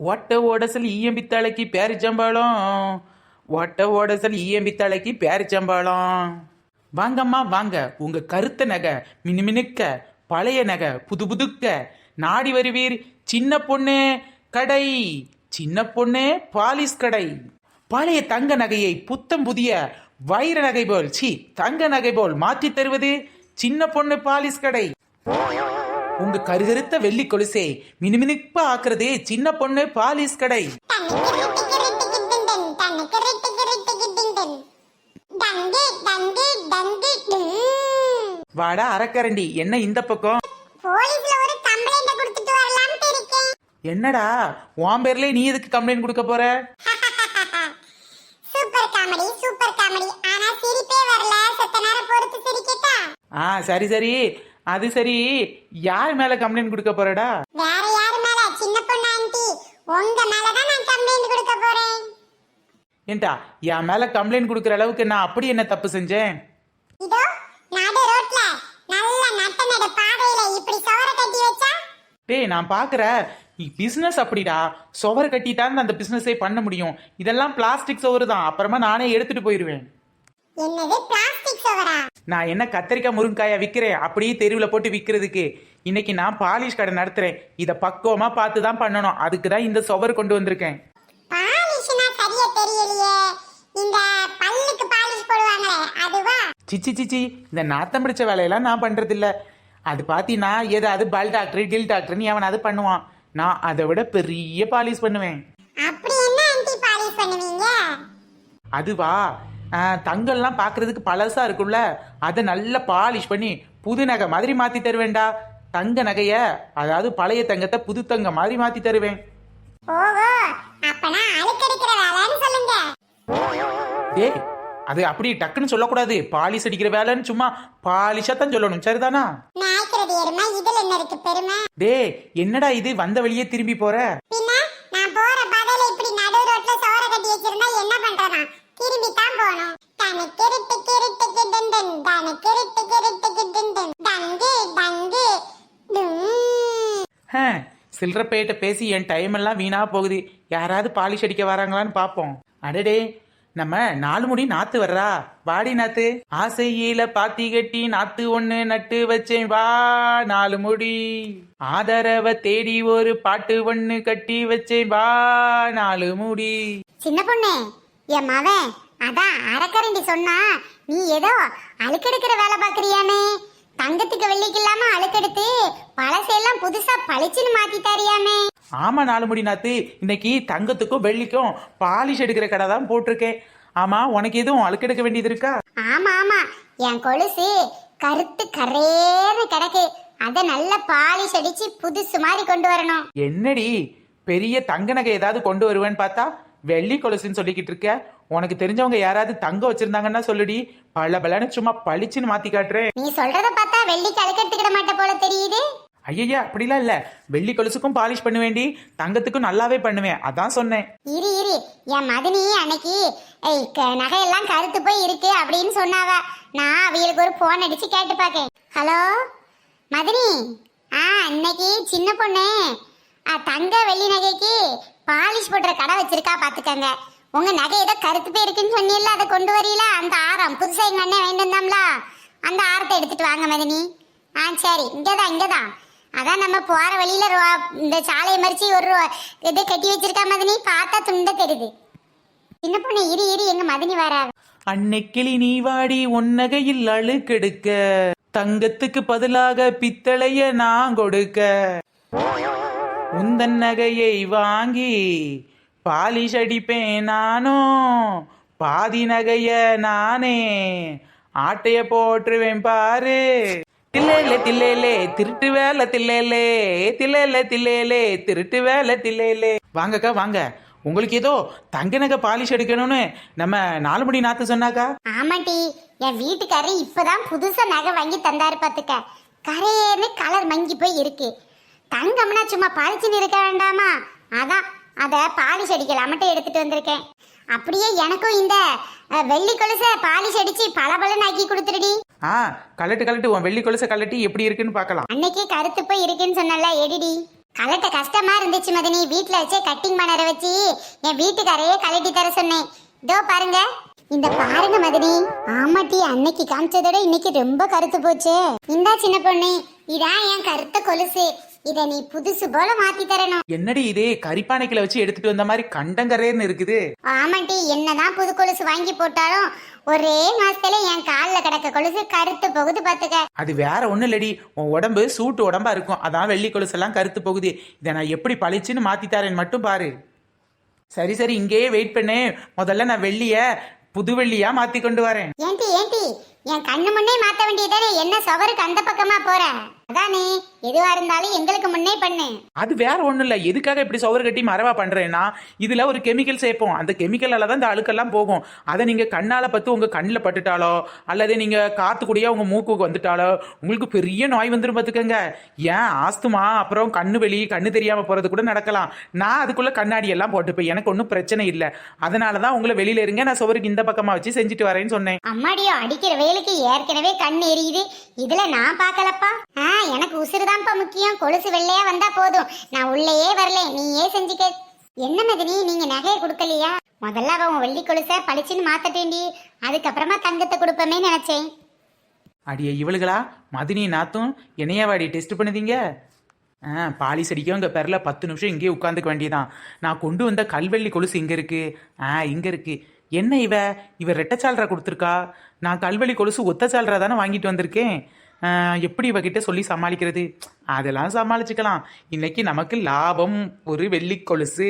ஓட்ட ஓடசல் ஈயம்பித்தாளைக்கு பேரிச்சம்பழம், ஓட்ட ஓடசல் ஈயம்பித்தாளைக்கு பேரிச்சம்பழம். வாங்கம்மா வாங்க, உங்க கருத்த நகை மினுமினுக்க, பழைய நகை புது புதுக்க நாடி வருவீர். சின்ன பொண்ணு கடை, சின்ன பொண்ணு பாலிஸ் கடை. பழைய தங்க நகையை புத்தம் புதிய வைர நகை போல், தங்க நகை போல் மாற்றி தருவது சின்ன பொண்ணு பாலிஸ் கடை. உங்க கருகருத்த வெள்ளி கொலுசை மினுமினுப்பா ஆக்குறது சின்ன பொண்ணு பாலிஸ் கடை. வாடா அரக்கரண்டி, என்ன இந்த பக்கம்? என்னடா உன் பேர்ல நீ எதுக்கு கம்ப்ளைண்ட் கொடுக்க போற? Super comedy super comedy. ஆனா சிரிப்பே வரல, சத்த நேரம் பொறுத்து சிரிக்கட்டா? சரி சரி, அது சரி, யார் மேல கம்ப்ளைண்ட் கொடுக்க போறடா? வேற யார் மேல? சின்ன பொண்ணு ஆண்டி, உங்க மேல தான் நான் கம்ப்ளைண்ட் கொடுக்க போறேன். ஏண்டா என் மேல கம்ப்ளைண்ட் கொடுக்கற அளவுக்கு நான் அப்படி என்ன தப்பு செஞ்சேன்? இதோ நடு ரோட்ல நல்ல நட்ட நடு பாதையில இப்படி சவர கட்டி வச்சா? டேய் நான் பாக்குற பிசினஸ் அப்படிடா, சுவர் கட்டிட்டான்னு அந்த பிசினஸே பண்ண முடியும். இதெல்லாம் பிளாஸ்டிக் சுவர் தான், அப்புறமா நானே எடுத்துட்டு போயிருவேன். என்னது பிளாஸ்டிக் சுவரா? நான் என்ன கத்திரிக்காய் முருங்காயா விற்கிறேன் அப்படியே தெருவில் போட்டு விற்கிறதுக்கு? இன்னைக்கு நான் பாலிஷ் கடை நடத்துறேன். இதை பக்குவமா பார்த்து தான் பண்ணணும். அதுக்கு தான் இந்த சுவர் கொண்டு வந்திருக்கேன். பாலிஷ்னா சரியா தெரியலையே. இந்த பல்லுக்கு பாலிஷ் போடுவாங்களே அதுவா? சிச்சி சிச்சி, இந்த நாத்தம் பிடிச்ச வேலையெல்லாம் நான் பண்றது இல்ல. அது பார்த்தீங்கன்னா ஏதாவது பல் டாக்டர் டில் டாக்டர்னு அவன் அதை பண்ணுவான். நான் அதை விட பெரிய பாலிஷ் பண்ணுவேன். அப்படி என்ன ஆன்ட்டி பாலிஷ் பண்ணுவீங்க? அதுவா, தங்கம்லாம் பார்க்கறதுக்கு பழசா இருக்கும்ல, அதை நல்லா பாலிஷ் பண்ணி புது நகை மாதிரி மாத்தி தருவேன்டா. தங்க நகைய, அதாவது பழைய தங்கத்தை புது தங்க மாதிரி மாத்தி தருவேன். ஓஹோ, அப்பனா அழுக்கடிக்கிற வேலைன்னு சொல்லுங்க. டேய் அது அப்படி டக்குன்னு சொல்லக்கூடாது. பாலிஷ் அடிக்கிற வேலைன்னு சும்மா பாலிஷா தான் சொல்லணும், சரிதானா? நாய்க்கிறது எருமை, இதுல என்ன இருக்கு பெருமை? டேய் என்னடா இது, வந்த வழியே திரும்பி போற? பின்ன நான் போற பாதையில இப்படி நடு ரோட்ல சவர கட்டி வச்சிருந்தா என்ன பண்றதா? திரும்பி தான் போணும். தனக்கு கிருட்டு கிருட்டுக்கு டண்டன், தனக்கு கிருட்டு கிருட்டுக்கு டண்டன், டங்கு டங்கு டும். சில்லறப்பேட்ட பேசி என் டைம் எல்லாம் வீணா போகுது. யாராவது பாலிஷ் அடிக்க வராங்களான்னு பாப்போம். அடடே, நம்ம 4 முடி நாத்து வர்றா. வாடி நாத்து. ஆசையில பாத்தி கட்டி நாத்து ஒண்ணு நட்டு வச்சேன் வா 4 முடி. ஆதரவ தேடி ஒரு பாட்டு ஒண்ணு கட்டி வச்சேன் வா 4 முடி. சின்ன பொண்ணு, என் மவன் அதான் அரக்கரண்டி சொன்னா நீ ஏதோ அழுக்கெடுக்கிற வேலை பாக்குறியாமே. தங்கத்துக்கு வெள்ளிக்கு இல்லாம அழுக்கெடுத்து பழசெல்லாம் புதுசா பளிச்சுன்னு மாத்திட்டாரியாமே. ஆமா 4 முடி நாத்து, இன்னைக்கு தங்கத்துக்கும் வெள்ளிக்கும் பாலிஷ் எடுக்கிற கடை தான் போட்டிருக்கேன். ஆமா, உனக்கு எதுவும் அழுக்கெடுக்க வேண்டியது இருக்கா? ஆமா ஆமா, என் கொலுசு கருத்து கரேன்னு கிடக்கு. அத நல்ல பாலிஷ் அடிச்சு புதுசு மாதிரி கொண்டு வரணும். என்னடி பெரிய தங்க நகை ஏதாவது கொண்டு வருவேன்னு பார்த்தா வெள்ளி கொலுசுன்னு சொல்லிக்கிட்டு இருக்க. உனக்கு தெரிஞ்சவங்க யாராவது தங்கம் வச்சிருந்தாங்கன்னா சொல்லுடி, பல பலன்னு சும்மா பளிச்சுன்னு மாத்தி காட்டுறேன். நீ சொல்றத பார்த்தா வெள்ளிக்கு அழுக்கெடுத்துக்கிட மாட்ட போல தெரியுது. ஐயா அப்படிலாம் இல்ல, வெள்ளி கொலுசுக்கும் பாலிஷ் பண்ணுவேண்டி, தங்கத்துக்கும் நல்லாவே பண்ணுவேன், அதான் சொன்னேன். இரு இரு, என் மதினி அன்னைக்கு நகையெல்லாம் கருத்து போய் இருக்கு அப்படின்னு சொன்னாவ. நான் அவங்களுக்கு ஒரு போன் அடிச்சு கேட்டு பாக்கேன். ஹலோ மதினி, இன்னைக்கு சின்ன பொண்ணு தங்க வெள்ளி நகைக்கு பாலிஷ் போடுற கடை வச்சிருக்கா பாத்துக்கங்க. உங்க நகை ஏதோ கருத்து போய் இருக்குன்னு சொன்னீங்கல்ல, அதை கொண்டு வரீல? அந்த ஆரம் புதுசா எங்க அண்ணன் வேண்டாம்ல, அந்த ஆரத்தை எடுத்துட்டு வாங்க மதினி. சரி, இங்கதான். அதான் நம்ம போற வழியில இந்த சாலையை மறிச்சு ஒரு இதை கட்டி வச்சிருக்கா மதினி, பார்த்தா துண்ட தெரியுது. சின்ன பொண்ணு இரு இரு, எங்க மதினி வராது. அன்னைக்கிளி நீ வாடி உன்னகையில் அழுக்கெடுக்க, தங்கத்துக்கு பதிலாக பித்தளைய நான் கொடுக்க, உந்தன் நகையை வாங்கி பாலிஷ் அடிப்பேன் நானும், பாதி நகைய நானே ஆட்டைய போட்டுருவேன் பாரு. தில்லேலே தில்லேலே திருட்டு வேலை தில்லேலே, தில்லேலே தில்லேலே திருட்டு வேலை தில்லேலே. வாங்கக்கா வாங்க, உங்களுக்கு ஏதோ தங்க நகை பாலிஷ் எடுக்கணும்னு நம்ம 4 முடி நாத்து சொன்னாக்கா. ஆமாட்டி, என் வீட்டுக்காரரு இப்பதான் புதுசா நகை வாங்கி தந்தாரு பாத்துக்க. கரையேன்னு கலர் மங்கி போய் இருக்கு. தங்கம்னா சும்மா பளிச்சுன்னு இருக்க வேண்டாமா, அதான் அத பாலிஷ் அடிக்கலாமட்டு எடுத்துட்டு வந்திருக்கேன். அப்படியே எனக்கும் இந்த வெள்ளி கொலுச பாலிஷ் அடிச்சு பளபளன்னு ஆக்கி கொடுத்துருடி. கலட்டு உன் வெள்ளி கொலுசை கலட்டி எப்படி இருக்குன்னு பார்க்கலாம். அன்னைக்கு கருத்து போய் இருக்குன்னு சொன்னல, எடிடி கலட்ட கஷ்டமா இருந்துச்சு மதினி. வீட்டுல வச்சே கட்டிங் பண்ணற வச்சு என் வீட்டுக்காரையே கலட்டி தர சொன்னேன். இதோ பாருங்க. இந்த பாருங்க மதினி. ஆமாட்டி, அன்னைக்கு காமிச்சதோட இன்னைக்கு ரொம்ப கருத்து போச்சு. இந்தா சின்ன பொண்ணு, இதான் என் கருத்த கொலுசு. இத நீ புதுசு போல மாத்தி தரணும். என்னடி இது கரிப்பானைக்குள்ள வச்சு எடுத்துட்டு வந்த மாதிரி கண்டங்கரேன்னு இருக்குது. ஆமாட்டி, என்னதான் புது கொலுசு வாங்கி போட்டாலும் ஒரே மாசத்துல என் கால்ல கிடக்க கொலுசு கருத்து போகுது பாத்துக்க. அது வேற ஒண்ணும் இல்லடி, உன் உடம்பு சூட்டு உடம்பா இருக்கும், அதான் வெள்ளி கொலுசு எல்லாம் கருத்து போகுது. இதை நான் எப்படி பளிச்சுன்னு மாத்தி தரேன்னு மட்டும் பாரு. சரி சரி, இங்கேயே வெயிட் பண்ணு. முதல்ல நான் வெள்ளிய புது வெள்ளியா மாத்தி கொண்டு வரேன். ஏன்டி என் கண்ணு முன்னே மாத்த வேண்டியதானே? என்ன சவருக்கு அந்த பக்கமா போற? அதானே, எதுவா இருந்தாலும் எங்களுக்கு முன்னே பண்ணு. அது வேற ஒண்ணும் இல்ல. எதுக்காக இப்படி சவறு கட்டி மரவா பண்றேன்னா, இதுல ஒரு கெமிக்கல் சேர்ப்போம். அந்த கெமிக்கலால தான் இந்த அழுக்கெல்லாம் போகும். அதை நீங்க கண்ணால பத்து உங்க கண்ணில் பட்டுட்டாலோ அல்லது நீங்க காத்து கூடிய உங்க மூக்குக்கு வந்துட்டாலோ உங்களுக்கு பெரிய நோய் வந்துடும் பாத்துக்கங்க. ஏன் ஆஸ்துமா, அப்புறம் கண்ணு வெளி, கண்ணு தெரியாம போறது கூட நடக்கலாம். நான் அதுக்குள்ள கண்ணாடி எல்லாம் போட்டுப்பேன், எனக்கு ஒன்றும் பிரச்சனை இல்லை. அதனாலதான் உங்களை வெளியில இருங்க, நான் சவருக்கு இந்த பக்கமா வச்சு செஞ்சுட்டு வரேன்னு சொன்னேன். அம்மாடியோ, அடிக்கிற வேலைக்கு ஏற்கனவே கண் எரியுது, இதுல நான் பாக்கலப்பா. எனக்கு உசுறுதான்ப்பா முக்கியம். கொலுசு வெள்ளையா வந்தா போதும், நான் உள்ளேயே வரல, நீயே செஞ்சுக்க. என்ன மதினி, நீங்க நகையை கொடுக்கலையா? முதல்ல அவன் வெள்ளி கொலுசை பளிச்சுன்னு மாத்தட்டேண்டி, அதுக்கப்புறமா தங்கத்தை கொடுப்பமே நினைச்சேன். அடியே இவளுகளா, மதினி நாத்தும் என்னையாவாடி டெஸ்ட் பண்ணுதீங்க? பாலிஸ் அடிக்கும் உங்க பேரில் 10 நிமிஷம் இங்கேயே உட்காந்துக்க வேண்டியதான். நான் கொண்டு வந்த கல்வெள்ளி கொலுசு இங்க இருக்கு. இங்க இருக்கு. என்ன இவ ரெட்டச்சால்ரா கொடுத்துருக்கா? நான் கல்வெளி கொலுசு ஒத்தச்சால்ரா தானே வாங்கிட்டு வந்திருக்கேன். எப்படி இவகிட்ட சொல்லி சமாளிக்கிறது? அதெல்லாம் சமாளிச்சுக்கலாம். இன்னைக்கு நமக்கு லாபம் ஒரு வெள்ளி கொலுசு.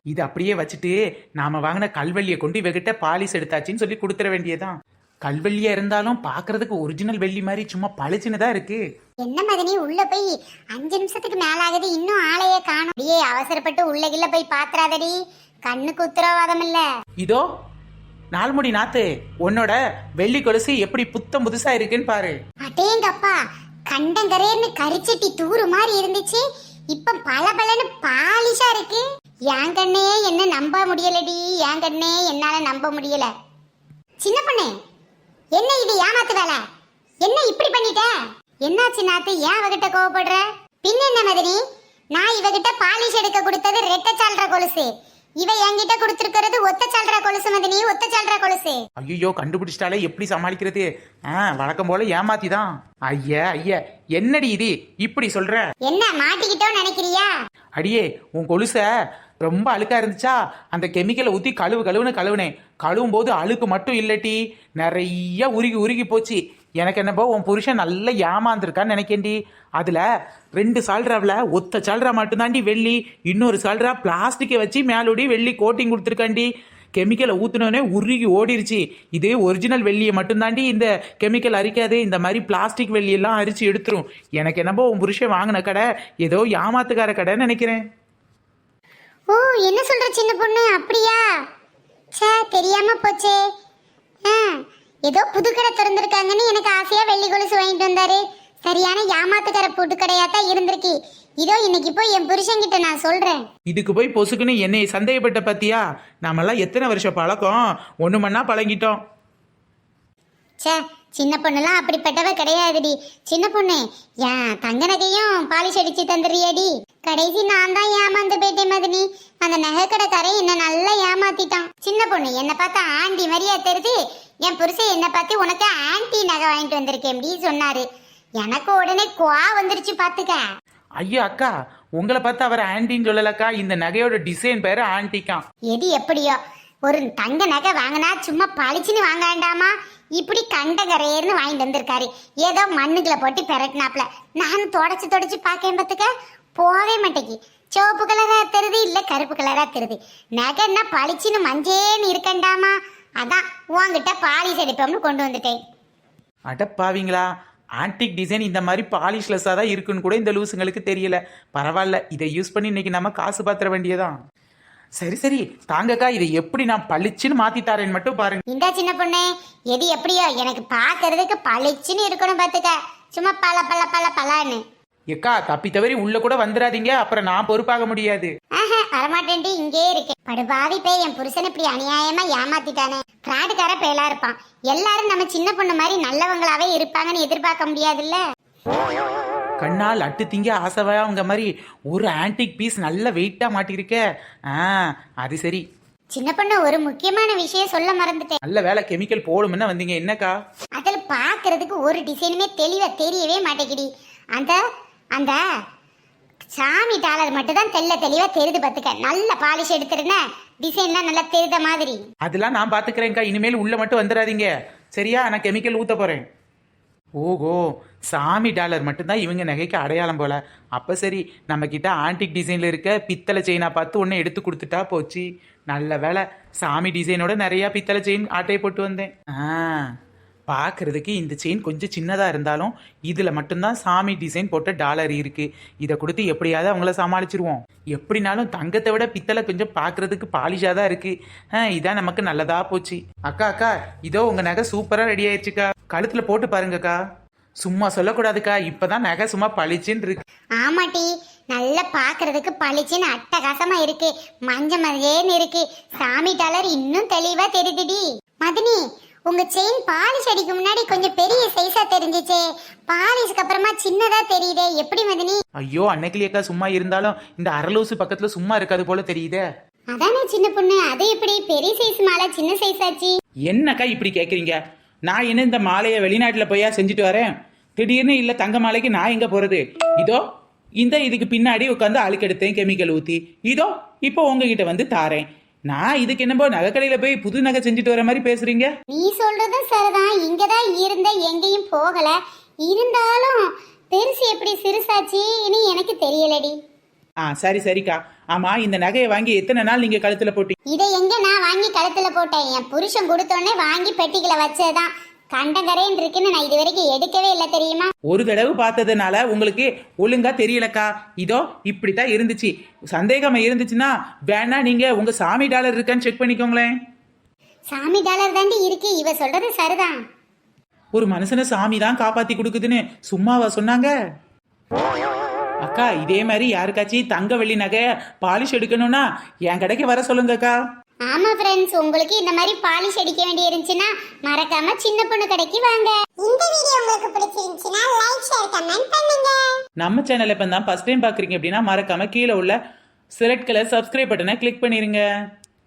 இது அப்படியே வச்சுட்டு நாம வாங்கின கல்வெள்ளியை கொண்டு இவகிட்ட பாலிஸ் எடுத்தாச்சின்னு சொல்லி கொடுத்துட வேண்டியதான். கல்வெள்ளியா இருந்தாலும் பாக்குறதுக்கு ஒரிஜினல் வெள்ளி மாதிரி சும்மா பளிச்சுன்னு தான் இருக்கு. என்ன மதினி, உள்ள போய் 5 நிமிஷத்துக்கு மேல ஆகுது, இன்னும் ஆளையே காணும். அப்படியே அவசரப்பட்டு உள்ள கிள்ள போய் பாத்துறாதடி, கண்ணுக்கு உத்தரவாதம் இல்ல. இதோ நாள்முடி நாத்து, உன்னோட வெள்ளி கொலுசு எப்படி புத்தம் புதுசா இருக்குன்னு பாரு. அடேங்கப்பா, கண்டங்கரேன்னு கரிச்சட்டி தூறு மாதிரி இருந்துச்சு, இப்ப பளபளன்னு பாலிஷா இருக்கு. என் கண்ணே என்ன நம்ப முடியலடி, என் கண்ணே என்னால நம்ப முடியல. சின்ன பொண்ணு, என்ன இது ஏமாத்து வேலை? என்ன இப்படி பண்ணிட்ட? என்னாச்சு நாத்து, ஏன் அவகிட்ட கோவப்படுற? பின்ன என்ன மதினி, நான் இவகிட்ட பாலிஷ் எடுக்க கொடுத்தது ரெட்டச்சால்ற கொலுசு, இவ என்கிட்ட கொடுத்திருக்கிறது ஒத்தச்சால்ற கொலுசு மதினி, ஒத்தச்சால்ற கொலுசு. ஐயோ, கண்டுபிடிச்சிட்டாலே எப்படி சமாளிக்கிறது? வழக்கம் போல ஏமாத்திதான். ஐயா என்னடி இது இப்படி சொல்ற? என்ன மாட்டிக்கிட்டோன்னு நினைக்கிறியா? அடியே, உன் கொலுச ரொம்ப அழுக்கா இருந்துச்சா, அந்த கெமிக்கலை ஊத்தி கழுவுனேன். கழுவும் போது அழுக்கு மட்டும் இல்லட்டி நிறைய உருகி போச்சு. எனக்கு என்னப்போ உன் புருஷன் நல்லா ஏமாந்துருக்கான்னு நினைக்கேண்டி. அதுல 2 சால்ராவில் ஒத்த சால்ரா மட்டும்தாண்டி வெள்ளி, இன்னொரு சால்ரா பிளாஸ்டிக்கை வச்சு மேலோடி வெள்ளி கோட்டிங் கொடுத்துருக்காண்டி. கெமிக்கலை ஊத்துனோடனே உருகி ஓடிருச்சு. இதே ஒரிஜினல் வெள்ளியை மட்டும்தாண்டி இந்த கெமிக்கல் அரிக்காது, இந்த மாதிரி பிளாஸ்டிக் வெள்ளியெல்லாம் அரிச்சு எடுத்துரும். எனக்கு என்னப்போ உன் புருஷன் வாங்கின கடை ஏதோ ஏமாத்துக்கார கடைன்னு நினைக்கிறேன். ஓ, என்ன சொல்ற சின்ன பொண்ணு, அப்படியா? சே, தெரியாம போச்சே. ஏதோ புது கடை திறந்திருக்காங்கன்னு எனக்கு ஆசையா வெள்ளி கொலுசு வாங்கிட்டு வந்தாரு. சரியான ஏமாத்துக்கார புது கடையாத்தான் இருந்திருக்கு. இதோ இன்னைக்கு போய் என் புருஷன்கிட்ட நான் சொல்றேன். இதுக்கு போய் பொசுக்குன்னு என்னை சந்தேகப்பட்ட பத்தியா? நாமெல்லாம் எத்தனை வருஷம் பழக்கம், ஒண்ணு மண்ணா பழகிட்டோம். சே, சின்ன பொண்ணுலாம் அப்படிப்பட்டவ கிடையாதுடி. சின்ன பொண்ணு, ஏன் தங்க நகையும் பாலிஷ் அடிச்சு தந்துடுறியாடி? கடைசி நான் தான் ஏமாந்து போயிட்டேன் மதினி. அந்த நகை கடைக்காரன் என்ன நல்லா ஏமாத்திட்டான். சின்ன பொண்ணு, என்னை பார்த்தா ஆண்டி மாதிரியா தெரியுது. என் புருஷன் என்னை பார்த்து உனக்கு ஆன்டி நகை வாங்கிட்டு வந்திருக்கேன் அப்படி சொன்னாரு. எனக்கு உடனே குவா வந்துருச்சு பாத்துக்க. ஐயா அக்கா, உங்களை பார்த்து அவர் ஆன்டின்னு சொல்லலக்கா, இந்த நகையோட டிசைன் பேரு ஆன்டிக்காம். எது எப்படியோ, ஒரு தங்க நகை வாங்கினா சும்மா பளிச்சுன்னு வாங்க வேண்டாமா? இப்படி கண்டகரையர்னு வாங்கிட்டு வந்திருக்காரு. ஏதோ மண்ணுக்குள்ள போட்டு பெரட்டினாப்ல. நான் தொடச்சு பார்க்கேன் பார்த்துக்க, போவே மாட்டேங்கி. சிவப்பு கலரா தெரியுது, இல்ல கருப்பு கலரா தெரியுது. நகை என்ன பளிச்சுன்னு மஞ்சேன்னு இருக்கண்டாமா? அதான் உங்ககிட்ட பாலிஷ் அடிப்போம்னு கொண்டு வந்துட்டேன். அடப்பாவீங்களா, ஆன்டிக் டிசைன் இந்த மாதிரி பாலிஷ்லெஸ்ஸாக தான் இருக்குன்னு கூட இந்த லூசுங்களுக்கு தெரியல. பரவாயில்ல, இதை யூஸ் பண்ணி இன்னைக்கு நம்ம காசு பாத்திர வேண்டியதான். சரி தாங்கக்கா, இதை எப்படி நான் பளிச்சுன்னு மாத்தி தாரேன்னு மட்டும் பாருங்க. இந்த சின்ன பொண்ணு, எது எப்படியோ எனக்கு பாக்குறதுக்கு பளிச்சுன்னு இருக்கணும் பாத்துக்க, சும்மா பலன்னு. எக்கா, தப்பி தவறி உள்ள கூட வந்துடாதீங்க, அப்புறம் நான் பொறுப்பாக முடியாது. வரமாட்டேன்டி, இங்கே இருக்கு. படுபாவி பேய், என் புருஷன் இப்படி அநியாயமா ஏமாத்திட்டானே. பிராடுக்கார பேலா இருப்பான். எல்லாரும் நம்ம சின்ன பொண்ணு மாதிரி நல்லவங்களாவே இருப்பாங்கன்னு எதிர்பார்க்க முடியாதுல்ல. கண்ணால் அட்டு திங்க ஆசைவா அவங்க மாதிரி ஒரு ஆன்டிக் பீஸ் நல்ல வெயிட்டா மாட்டிருக்க. அது சரி. சின்ன பொண்ணு ஒரு முக்கியமான விஷயம் சொல்ல மறந்துட்டேன். நல்ல வேலை கெமிக்கல் போடும்னு வந்தீங்க. என்னக்கா? அதுல பாக்குறதுக்கு ஒரு டிசைனுமே தெளிவா தெரியவே மாட்டேங்குடி. அந்த அந்த சாமி டாலர் மட்டும் தான் தெளிவா தெரியுது. பாத்துக்க, நல்ல பாலிஷ் எடுத்துருந்தேன், டிசைன்லாம் நல்லா தெரிந்த மாதிரி. அதெல்லாம் நான் பாத்துக்கிறேன்க்கா. இனிமேல் உள்ள மட்டும் வந்துடாதீங்க சரியா? நான் கெமிக்கல் ஊத்த போறேன். ஓஹோ, சாமி டாலர் மட்டும்தான் இவங்க நகைக்கு அடையாளம் போல. அப்போ சரி, நம்ம கிட்ட ஆன்டிக் டிசைனில் இருக்க பித்தளை செயினா பார்த்து ஒன்று எடுத்து கொடுத்துட்டா போச்சு. நல்ல வேலை, சாமி டிசைனோட நிறையா பித்தளை செயின் ஆட்டையை போட்டு வந்தேன். பார்க்கறதுக்கு இந்த செயின் கொஞ்சம் சின்னதாக இருந்தாலும் இதில் மட்டும்தான் சாமி டிசைன் போட்ட டாலர் இருக்குது. இதை கொடுத்து எப்படியாவது அவங்கள சமாளிச்சிருவோம். எப்படினாலும் தங்கத்தை விட பித்தளை கொஞ்சம் பார்க்கறதுக்கு பாலிஷாக தான் இருக்குது. இதான் நமக்கு நல்லதாக போச்சு. அக்கா அக்கா, இதோ உங்கள் நகை சூப்பராக ரெடி ஆயிடுச்சுக்கா. கழுத்தில் போட்டு பாருங்கக்கா. சும்மா சொல்லக்கூடாதுக்கா, இப்பதான் நகை சும்மா பளிச்சுன்னு இருக்கு. ஆமாட்டி, நல்லா பாக்குறதுக்கு பளிச்சுன்னு அட்டகாசமா இருக்கு. மஞ்ச மஞ்சேன்னு இருக்கு. சாமி டாலர் இன்னும் தெளிவா தெரியுதுடி. மதினி, உங்க செயின் பாலிஷ் அடிக்கும் முன்னாடி கொஞ்சம் பெரிய சைஸா தெரிஞ்சிச்சே, பாலிஷ்க்கு அப்புறமா சின்னதா தெரியுதே, எப்படி மதினி? ஐயோ அன்னைக்கிலேக்கா, சும்மா இருந்தாலும் இந்த அரலூசு பக்கத்துல சும்மா இருக்காது போல தெரியுதே. அதானே சின்ன பொண்ணு, அது எப்படி பெரிய சைஸ் மாலை சின்ன சைஸ் ஆச்சு? என்னக்கா இப்படி கேக்குறீங்க? நான் என்ன இந்த மாலையை வெளிநாட்டில் போயா செஞ்சுட்டு வரேன்? திடீர்னு இல்லை தங்க மாலைக்கு நான் எங்கே போகிறது? இதோ இதுக்கு பின்னாடி உட்காந்து அழுக்கெடுத்தேன் கெமிக்கல் ஊற்றி. இதோ இப்போ உங்ககிட்ட வந்து தாரேன். நான் இதுக்கு என்னப்போ நகைக்கடையில் போய் புது நகை செஞ்சுட்டு வர மாதிரி பேசுறீங்க? நீ சொல்றதும் சரிதான். இங்கதான் இருந்த, எங்கேயும் போகல. இருந்தாலும் பெருசு எப்படி சிறுசாச்சு இனி எனக்கு தெரியலடி. சரி சரிக்கா. ஆமா, இந்த நகையை வாங்கி எத்தனை நாள் நீங்க கழுத்துல போட்டீங்க? இதை எங்க நான் வாங்கி கழுத்துல போட்டேன்? என் புருஷன் கொடுத்தோடனே வாங்கி பெட்டிகளை வச்சதுதான். கண்டங்கரேன் இருக்குன்னு நான் இது வரைக்கும் எடுக்கவே இல்லை, தெரியுமா? ஒரு தடவை பார்த்ததுனால உங்களுக்கு ஒழுங்கா தெரியலக்கா. இதோ இப்படித்தான் இருந்துச்சு. சந்தேகமா இருந்துச்சுன்னா வேணா நீங்க உங்க சாமி டாலர் இருக்கான்னு செக் பண்ணிக்கோங்களேன். சாமி டாலர் தாண்டி இருக்கு. இவ சொல்றது சரிதான். ஒரு மனுஷனை சாமி தான் காப்பாத்தி கொடுக்குதுன்னு சும்மாவா சொன்னாங்க? அக்கா, இதே மாதிரி யாருக்காச்சும் தங்க வெள்ளி நகை பாலிஷ் எடுக்கணும்னா என் கடைக்கு வர சொல்லுங்கக்கா. ஆமா ஃப்ரெண்ட்ஸ், உங்களுக்கு இந்த மாதிரி பாலிஷ் அடிக்க வேண்டி இருந்துச்சுன்னா மறக்காம சின்ன பொண்ணு கடைக்கு வாங்க. இந்த வீடியோ உங்களுக்கு பிடிச்சிருந்துச்சுன்னா லைக், ஷேர், கமெண்ட் பண்ணுங்க. நம்ம சேனலை இப்போ தான் ஃபர்ஸ்ட் டைம் பார்க்குறீங்க அப்படின்னா மறக்காம கீழே உள்ள செலக்ட் கலர் சப்ஸ்கிரைப் பட்டனை கிளிக் பண்ணிருங்க.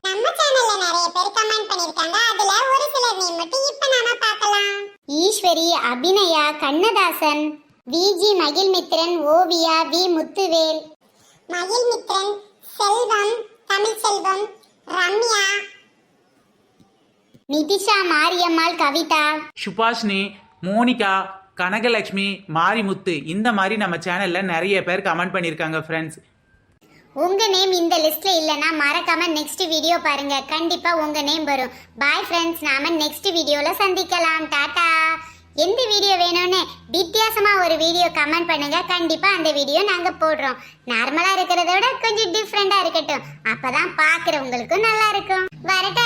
நம்ம சேனல்ல நிறைய பேர் கமெண்ட் பண்ணிருக்காங்க. அதுல ஒரு சிலர் நேம் மட்டும் இப்ப நாம பார்க்கலாம். ஈஸ்வரி, அபிநயா, கண்ணதாசன், விஜி மகிழ்மித்ரன், ஓவியா, வி முத்துவேல், மகிழ்மித்ரன், செல்வம், தமிழ் செல்வம், ரம்யா, நிதிஷா, மாரியம்மாள், கவிதா, சுபாஷினி, மோனிகா, கனகலட்சுமி, மாரிமுத்து, இந்த மாதிரி நம்ம சேனல்ல நிறைய பேர் கமெண்ட் பண்ணியிருக்காங்க ஃப்ரெண்ட்ஸ். உங்க நேம் இந்த லிஸ்ட்ல இல்லைன்னா மறக்காம நெக்ஸ்ட் வீடியோ பாருங்க. கண்டிப்பா உங்க நேம் வரும். பாய் ஃப்ரெண்ட்ஸ், நாம நெக்ஸ்ட் வீடியோல சந்திக்கலாம். டாடா. எந்த வீடியோ வேணும்னு வித்தியாசமா ஒரு வீடியோ கமெண்ட் பண்ணுங்க. கண்டிப்பா அந்த வீடியோ நாங்க போடுறோம். நார்மலா இருக்கிறத விட கொஞ்சம் டிஃப்ரெண்டா இருக்கட்டும். அப்பதான் பாக்குறவங்களுக்கும் நல்லா இருக்கும். வரட்டா.